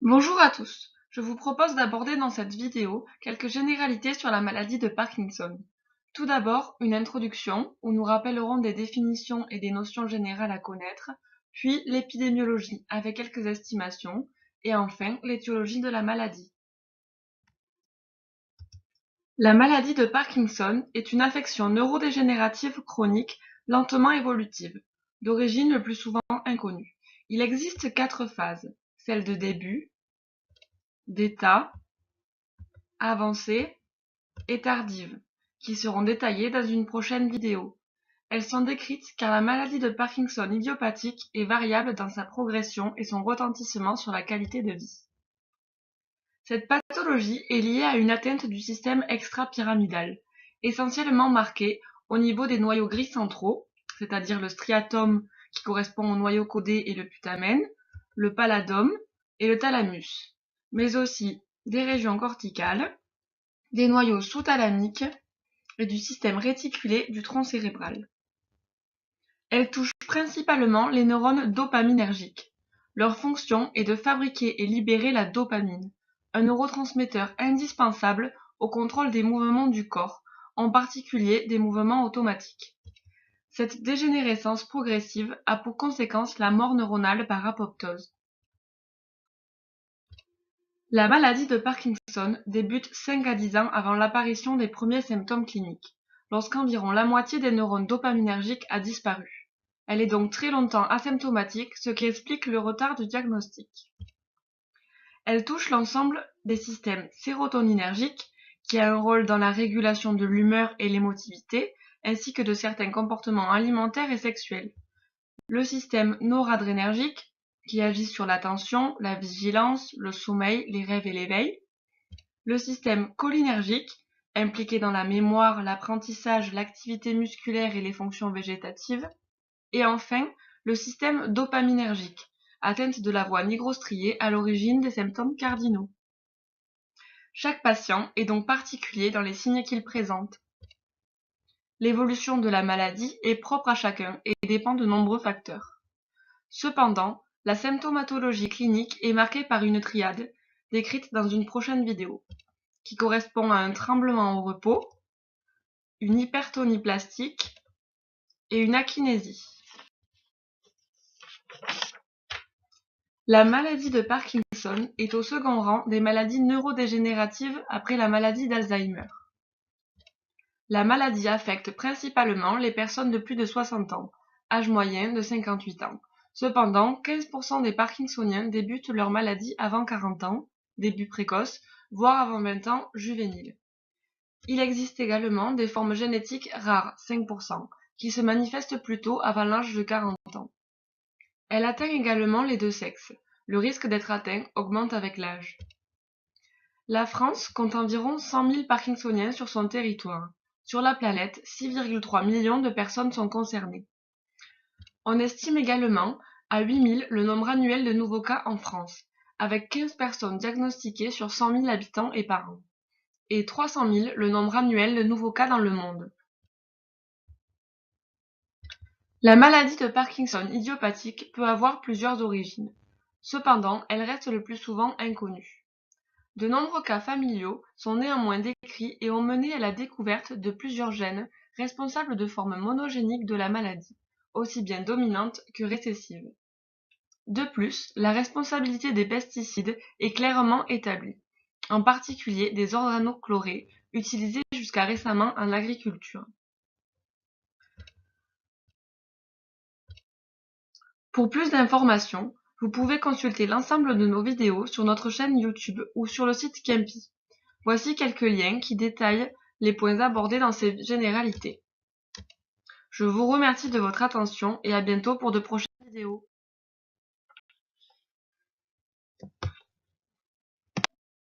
Bonjour à tous, je vous propose d'aborder dans cette vidéo quelques généralités sur la maladie de Parkinson. Tout d'abord, une introduction où nous rappellerons des définitions et des notions générales à connaître, puis l'épidémiologie avec quelques estimations, et enfin l'étiologie de la maladie. La maladie de Parkinson est une affection neurodégénérative chronique lentement évolutive, d'origine le plus souvent inconnue. Il existe 4 phases, celle de début, d'état, avancée et tardives, qui seront détaillées dans une prochaine vidéo. Elles sont décrites car la maladie de Parkinson idiopathique est variable dans sa progression et son retentissement sur la qualité de vie. Cette pathologie est liée à une atteinte du système extra-pyramidal, essentiellement marquée au niveau des noyaux gris centraux, c'est-à-dire le striatum qui correspond au noyau caudé et le putamen, le pallidum et le thalamus, mais aussi des régions corticales, des noyaux sous-thalamiques et du système réticulé du tronc cérébral. Elle touche principalement les neurones dopaminergiques. Leur fonction est de fabriquer et libérer la dopamine, un neurotransmetteur indispensable au contrôle des mouvements du corps, en particulier des mouvements automatiques. Cette dégénérescence progressive a pour conséquence la mort neuronale par apoptose. La maladie de Parkinson débute 5 à 10 ans avant l'apparition des premiers symptômes cliniques, lorsqu'environ la moitié des neurones dopaminergiques a disparu. Elle est donc très longtemps asymptomatique, ce qui explique le retard du diagnostic. Elle touche l'ensemble des systèmes sérotoninergiques, qui a un rôle dans la régulation de l'humeur et l'émotivité, ainsi que de certains comportements alimentaires et sexuels. Le système noradrénergique, qui agit sur l'attention, la vigilance, le sommeil, les rêves et l'éveil. Le système cholinergique, impliqué dans la mémoire, l'apprentissage, l'activité musculaire et les fonctions végétatives. Et enfin, le système dopaminergique, atteinte de la voie nigrostriée à l'origine des symptômes cardinaux. Chaque patient est donc particulier dans les signes qu'il présente. L'évolution de la maladie est propre à chacun et dépend de nombreux facteurs. Cependant, la symptomatologie clinique est marquée par une triade, décrite dans une prochaine vidéo, qui correspond à un tremblement au repos, une hypertonie plastique et une akinésie. La maladie de Parkinson est au second rang des maladies neurodégénératives après la maladie d'Alzheimer. La maladie affecte principalement les personnes de plus de 60 ans, âge moyen de 58 ans. Cependant, 15% des Parkinsoniens débutent leur maladie avant 40 ans, début précoce, voire avant 20 ans, juvénile. Il existe également des formes génétiques rares, 5%, qui se manifestent plutôt avant l'âge de 40 ans. Elle atteint également les deux sexes. Le risque d'être atteint augmente avec l'âge. La France compte environ 100 000 Parkinsoniens sur son territoire. Sur la planète, 6,3 millions de personnes sont concernées. On estime également à 8 000 le nombre annuel de nouveaux cas en France, avec 15 personnes diagnostiquées sur 100 000 habitants et par an, et 300 000 le nombre annuel de nouveaux cas dans le monde. La maladie de Parkinson idiopathique peut avoir plusieurs origines. Cependant, elle reste le plus souvent inconnue. De nombreux cas familiaux sont néanmoins décrits et ont mené à la découverte de plusieurs gènes responsables de formes monogéniques de la maladie, aussi bien dominantes que récessives. De plus, la responsabilité des pesticides est clairement établie, en particulier des organochlorés, utilisés jusqu'à récemment en agriculture. Pour plus d'informations, vous pouvez consulter l'ensemble de nos vidéos sur notre chaîne YouTube ou sur le site Kempi. Voici quelques liens qui détaillent les points abordés dans ces généralités. Je vous remercie de votre attention et à bientôt pour de prochaines vidéos.